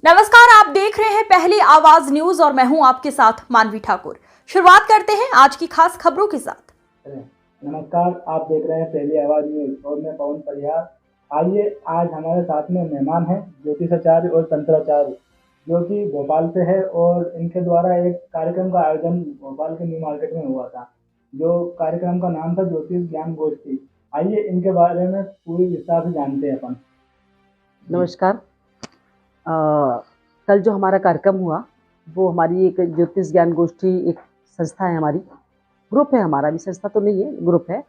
नमस्कार, आप देख रहे हैं पहली आवाज न्यूज और मैं हूं आपके साथ मानवी ठाकुर। शुरुआत करते हैं आज की खास खबरों के साथ। नमस्कार, आप देख रहे हैं पहली आवाज न्यूज और मैं पवन परिहार। आइए, आज हमारे साथ में मेहमान हैं ज्योतिषाचार्य और तंत्राचार्य, जो कि भोपाल से है और इनके द्वारा एक कार्यक्रम का आयोजन भोपाल के न्यू मार्केट में हुआ था, जो कार्यक्रम का नाम था ज्योतिष ज्ञान गोष्ठी। आइए इनके बारे में पूरी विस्तार से जानते हैं अपन। नमस्कार। कल जो हमारा कार्यक्रम हुआ वो हमारी एक ज्योतिष ज्ञान गोष्ठी एक संस्था है, हमारी ग्रुप है, हमारा भी संस्था तो नहीं है, ग्रुप है,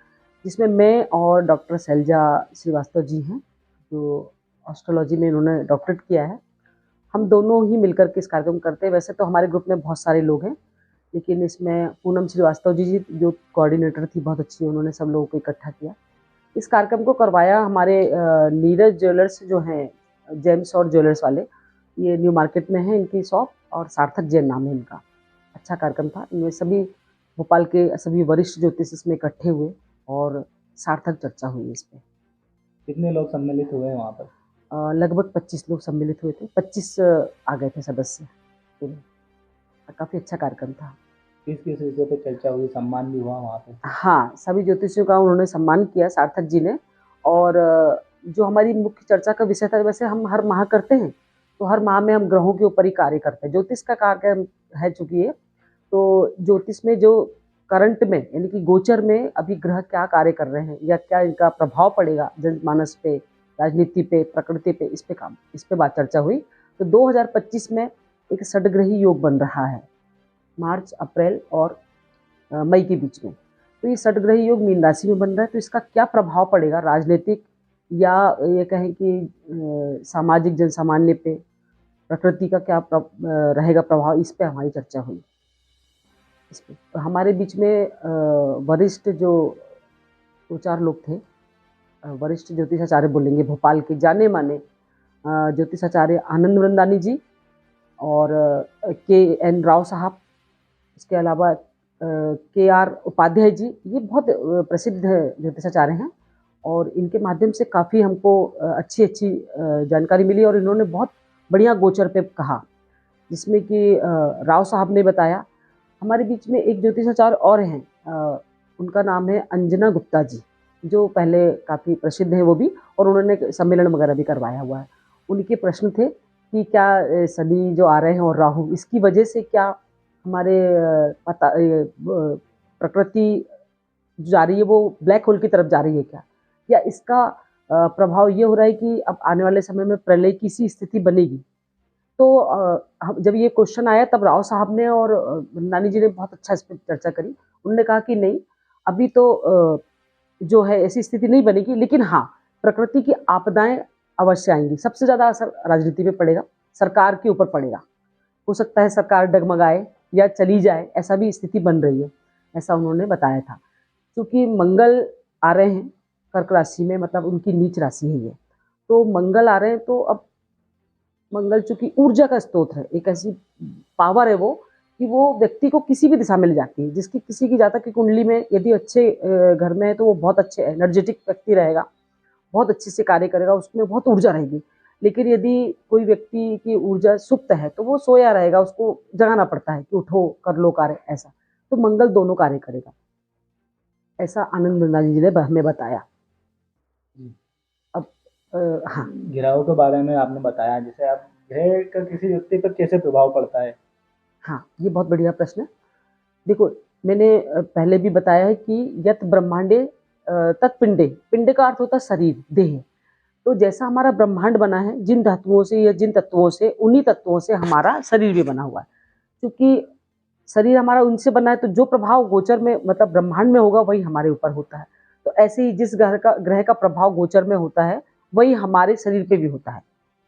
जिसमें मैं और डॉक्टर शैलजा श्रीवास्तव जी हैं, जो एस्ट्रोलॉजी में इन्होंने डॉक्टरेट किया है। हम दोनों ही मिलकर के इस कार्यक्रम करते हैं। वैसे तो हमारे ग्रुप में बहुत सारे लोग हैं, लेकिन इसमें पूनम श्रीवास्तव जी जो कोऑर्डिनेटर थी, बहुत अच्छी, उन्होंने सब लोगों को इकट्ठा किया। इस कार्यक्रम को करवाया हमारे नीरज ज्वेलर्स जो हैं, जेम्स और ज्वेलर्स वाले, ये न्यू मार्केट में है इनकी शॉप, और सार्थक जैन नाम है इनका। अच्छा कार्यक्रम था। इनमें सभी भोपाल के सभी वरिष्ठ ज्योतिष इसमें इकट्ठे हुए और सार्थक चर्चा हुई इस पर। कितने लोग सम्मिलित हुए वहाँ पर? लगभग 25 लोग सम्मिलित हुए थे, 25 आ गए थे सदस्य पूरे। काफ़ी अच्छा कार्यक्रम था। किस किस विषय पर चर्चा हुई? सम्मान भी हुआ वहाँ पे? हाँ, सभी ज्योतिषियों का उन्होंने सम्मान किया, सार्थक जी ने। और जो हमारी मुख्य चर्चा का विषय था, वैसे हम हर माह करते हैं, तो हर माह में हम ग्रहों के ऊपर ही कार्य करते हैं। ज्योतिष का कार्य है चूंकि ये, तो ज्योतिष में जो करंट में यानी कि गोचर में अभी ग्रह क्या कार्य कर रहे हैं या क्या इनका प्रभाव पड़ेगा जनमानस पे, राजनीति पे, प्रकृति पे, इस पे बात चर्चा हुई। तो 2025 में एक षडग्रही योग बन रहा है, मार्च, अप्रैल और मई के बीच में। तो ये षडग्रही योग मीन राशि में बन रहा है, तो इसका क्या प्रभाव पड़ेगा राजनीतिक या ये कहें कि सामाजिक जनसामान्य पे, प्रकृति का क्या रहेगा प्रभाव, इस पे हमारी चर्चा हुई। इस पे तो हमारे बीच में वरिष्ठ जो 2-4 लोग थे, वरिष्ठ ज्योतिषाचार्य बोलेंगे, भोपाल के जाने माने ज्योतिषाचार्य आनंद वृंदानी जी और के.एन. राव साहब, इसके अलावा के.आर. उपाध्याय जी, ये बहुत प्रसिद्ध ज्योतिषाचार्य हैं और इनके माध्यम से काफ़ी हमको अच्छी जानकारी मिली और इन्होंने बहुत बढ़िया गोचर पे कहा, जिसमें कि राव साहब ने बताया। हमारे बीच में एक ज्योतिषाचार्य और हैं, उनका नाम है अंजना गुप्ता जी, जो पहले काफ़ी प्रसिद्ध हैं वो भी, और उन्होंने सम्मेलन वगैरह भी करवाया हुआ है। उनके प्रश्न थे कि क्या शनि जो आ रहे हैं और राहु, इसकी वजह से क्या हमारे प्रकृति जो जा रही है वो ब्लैक होल की तरफ जा रही है क्या, या इसका प्रभाव ये हो रहा है कि अब आने वाले समय में प्रलय की सी स्थिति बनेगी। तो जब ये क्वेश्चन आया तब राव साहब ने और नानी जी ने बहुत अच्छा इस पर चर्चा करी। उन्होंने कहा कि नहीं, अभी तो जो है ऐसी स्थिति नहीं बनेगी, लेकिन हाँ, प्रकृति की आपदाएं अवश्य आएंगी। सबसे ज़्यादा असर राजनीति पे पड़ेगा, सरकार के ऊपर पड़ेगा। हो सकता है सरकार डगमगाए या चली जाए, ऐसा भी स्थिति बन रही है, ऐसा उन्होंने बताया था। क्योंकि मंगल आ रहे हैं कर्क राशि में, मतलब उनकी नीच राशि है ये, तो मंगल आ रहे हैं, तो अब मंगल चूंकि ऊर्जा का स्रोत है, एक ऐसी पावर है वो कि वो व्यक्ति को किसी भी दिशा में ले जाती है। जिसकी किसी की जातक की कुंडली में यदि अच्छे घर में है तो वो बहुत अच्छे एनर्जेटिक व्यक्ति रहेगा, बहुत अच्छे से कार्य करेगा, उसमें बहुत ऊर्जा रहेगी। लेकिन यदि कोई व्यक्ति की ऊर्जा सुप्त है तो वो सोया रहेगा, उसको जगाना पड़ता है कि उठो, कर लो कार्य, ऐसा। तो मंगल दोनों कार्य करेगा, ऐसा आनंद वृंदानी जी ने हमें बताया। अब हाँ, गिराव के बारे में आपने बताया, जैसे आप ग्रह का किसी व्यक्ति पर कैसे प्रभाव पड़ता है? हाँ, ये बहुत बढ़िया प्रश्न है। देखो, मैंने पहले भी बताया है कि यत ब्रह्मांडे तत्पिंडे, पिंड का अर्थ होता है शरीर, देह। तो जैसा हमारा ब्रह्मांड बना है, जिन धातुओं से या जिन तत्वों से, उन्हीं तत्वों से हमारा शरीर भी बना हुआ है। क्योंकि शरीर हमारा उनसे बना है, तो जो प्रभाव गोचर में मतलब ब्रह्मांड में होगा वही हमारे ऊपर होता है। तो ऐसे ही जिस ग्रह का प्रभाव गोचर में होता है वही हमारे शरीर पे भी होता है।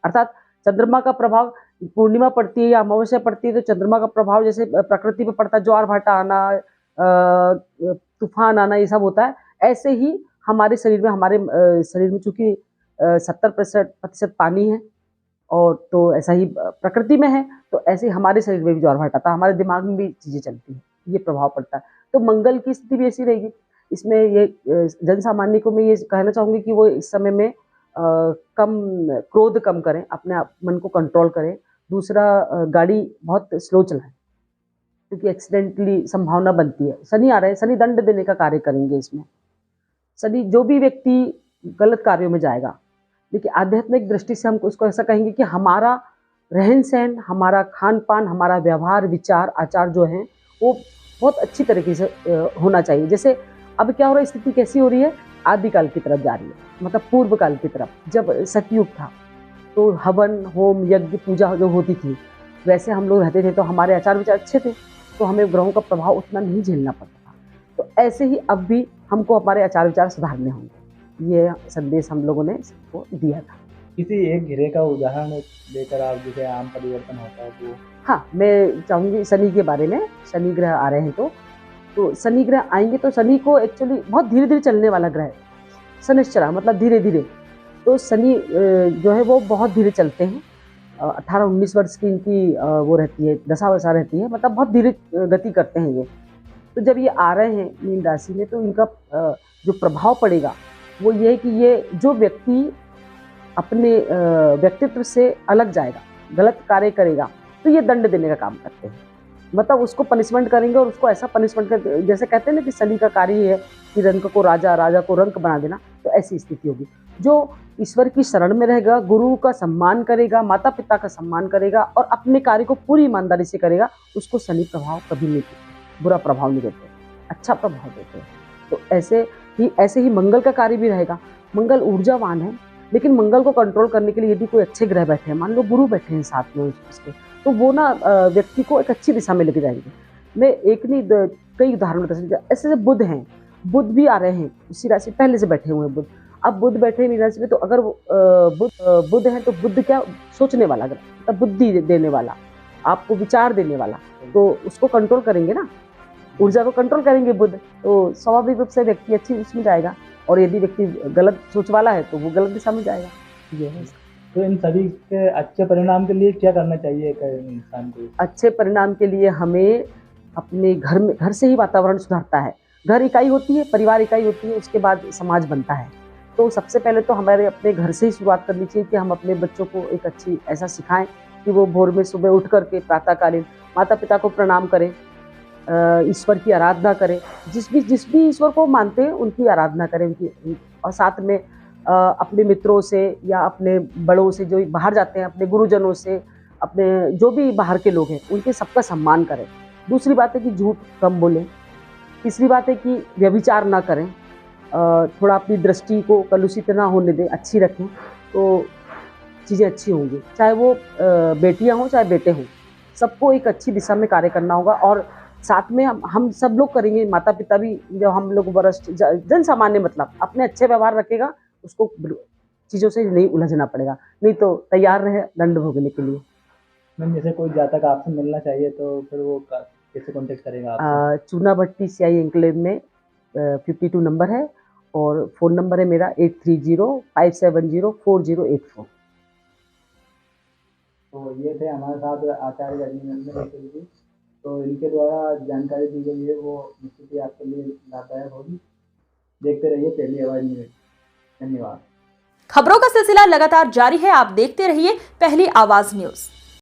अर्थात चंद्रमा का प्रभाव, पूर्णिमा पड़ती है या अमावस्या पड़ती है तो चंद्रमा का प्रभाव जैसे प्रकृति पे पड़ता है, ज्वार भाटा आना, तूफान आना, ये सब होता है। ऐसे ही हमारे शरीर में, शरीर में चूंकि 70% पानी है, और तो ऐसा ही प्रकृति में है, तो ऐसे ही हमारे शरीर में भी ज्वार भाटा था, हमारे दिमाग में भी चीजें चलती हैं, ये प्रभाव पड़ता है। तो मंगल की स्थिति भी ऐसी रहेगी। इसमें ये जन सामान्य को मैं ये कहना चाहूंगी कि वो इस समय में कम क्रोध कम करें, अपने आप मन को कंट्रोल करें, दूसरा गाड़ी बहुत स्लो चलाएं, क्योंकि एक्सीडेंटली संभावना बनती है। शनि आ रहे हैं, शनि दंड देने का कार्य करेंगे इसमें। शनि जो भी व्यक्ति गलत कार्यों में जाएगा, देखिए आध्यात्मिक दृष्टि से हम उसको ऐसा कहेंगे कि हमारा रहन सहन, हमारा खान पान, हमारा व्यवहार, विचार, आचार जो है वो बहुत अच्छी तरीके से होना चाहिए। जैसे अब क्या हो रहा है, स्थिति कैसी हो रही है, आदिकाल की तरफ जा रही है, मतलब पूर्व काल की तरफ। जब सतयुग था तो हवन, होम, यज्ञ, पूजा जो होती थी, वैसे हम लोग रहते थे तो हमारे आचार विचार अच्छे थे, तो हमें ग्रहों का प्रभाव उतना नहीं झेलना पड़ता था। तो ऐसे ही अब भी हमको हमारे आचार विचार सुधारने होंगे। ये संदेश हम लोगों ने सबको दिया था। किसी एक ग्रह का उदाहरण लेकर आप जैसे आम परिवर्तन होता है तो हाँ, मैं चाहूँगी शनि के बारे में। शनि ग्रह आ रहे हैं तो शनि ग्रह आएंगे तो शनि को एक्चुअली बहुत धीरे धीरे चलने वाला ग्रह है। शनिश्चरा मतलब धीरे धीरे। तो शनि जो है वो बहुत धीरे चलते हैं। 18-19 वर्ष की इनकी वो रहती है, दशा वशा रहती है, मतलब बहुत धीरे गति करते हैं ये। तो जब ये आ रहे हैं मीन राशि में तो इनका जो प्रभाव पड़ेगा वो ये है कि ये जो व्यक्ति अपने व्यक्तित्व से अलग जाएगा, गलत कार्य करेगा, तो ये दंड देने का काम करते हैं। मतलब उसको पनिशमेंट करेंगे और उसको ऐसा पनिशमेंट कर, जैसे कहते हैं ना कि शनि का कार्य ये है कि रंक को राजा, राजा को रंक बना देना, तो ऐसी स्थिति होगी। जो ईश्वर की शरण में रहेगा, गुरु का सम्मान करेगा, माता पिता का सम्मान करेगा और अपने कार्य को पूरी ईमानदारी से करेगा, उसको शनि प्रभाव कभी नहीं देते, बुरा प्रभाव नहीं देते, अच्छा प्रभाव देते हैं। तो ऐसे ही मंगल का कार्य भी रहेगा। मंगल ऊर्जावान है, लेकिन मंगल को कंट्रोल करने के लिए यदि कोई अच्छे ग्रह बैठे हैं, मान लो गुरु बैठे हैं साथ में उसके, तो वो ना व्यक्ति को एक अच्छी दिशा में लेके जाएंगे। मैं एक नहीं कई उदाहरण बता सकती हूँ। ऐसे बुध हैं, बुध भी आ रहे हैं उसी राशि, पहले से बैठे हुए हैं बुध। अब बुध बैठे हैं राशि में, तो अगर बुध है तो बुध क्या, सोचने वाला ग्रह, मतलब बुद्धि देने वाला, आपको विचार देने वाला, तो उसको कंट्रोल करेंगे ना, ऊर्जा को कंट्रोल करेंगे बुध, तो स्वाभाविक रूप से व्यक्ति अच्छी उसमें जाएगा। और यदि व्यक्ति गलत सोच वाला है तो वो गलत दिशा में जाएगा। ये है। तो इन सभी के अच्छे परिणाम के लिए क्या करना चाहिए एक इंसान को? अच्छे परिणाम के लिए हमें अपने घर से ही वातावरण सुधारता है। घर इकाई होती है, परिवार इकाई होती है, उसके बाद समाज बनता है। तो सबसे पहले तो हमारे अपने घर से ही शुरुआत करनी चाहिए कि हम अपने बच्चों को एक अच्छी ऐसा सिखाएं कि वो भोर में सुबह उठ करके प्रातःकालीन माता पिता को प्रणाम करें, ईश्वर की आराधना करें, जिस भी ईश्वर को मानते हैं उनकी आराधना करें उनकी, और साथ में अपने मित्रों से या अपने बड़ों से जो बाहर जाते हैं, अपने गुरुजनों से, अपने जो भी बाहर के लोग हैं उनके सबका सम्मान करें। दूसरी बात है कि झूठ कम बोलें। तीसरी बात है कि व्यभिचार ना करें, थोड़ा अपनी दृष्टि को कलुषित ना होने दें, अच्छी रखें, तो चीज़ें अच्छी होंगी। चाहे वो बेटियां हों चाहे बेटे हों, सबको एक अच्छी दिशा में कार्य करना होगा। और साथ में हम सब लोग करेंगे, माता पिता भी, जब हम लोग वरिष्ठ जन सामान्य मतलब अपने अच्छे व्यवहार रखेगा, उसको चीज़ों से नहीं उलझना पड़ेगा, नहीं तो तैयार रहे दंड भोगने के लिए। मैम जैसे कोई जातक आपसे मिलना चाहिए तो फिर वो कैसे कॉन्टेक्ट करेगा आपसे? चूना भट्टी CI एन्क्लेव में 52 नंबर है और फ़ोन नंबर है मेरा 8305704084। तो ये थे हमारे साथ आचार्य रजनीनंदन जी। तो इनके द्वारा जानकारी दी गई है वो निश्चित ही आपके लिए लाभदायक होगी। देखते रहिए पहली आवाज़ न्यूज़। धन्यवाद। खबरों का सिलसिला लगातार जारी है, आप देखते रहिए पहली आवाज न्यूज।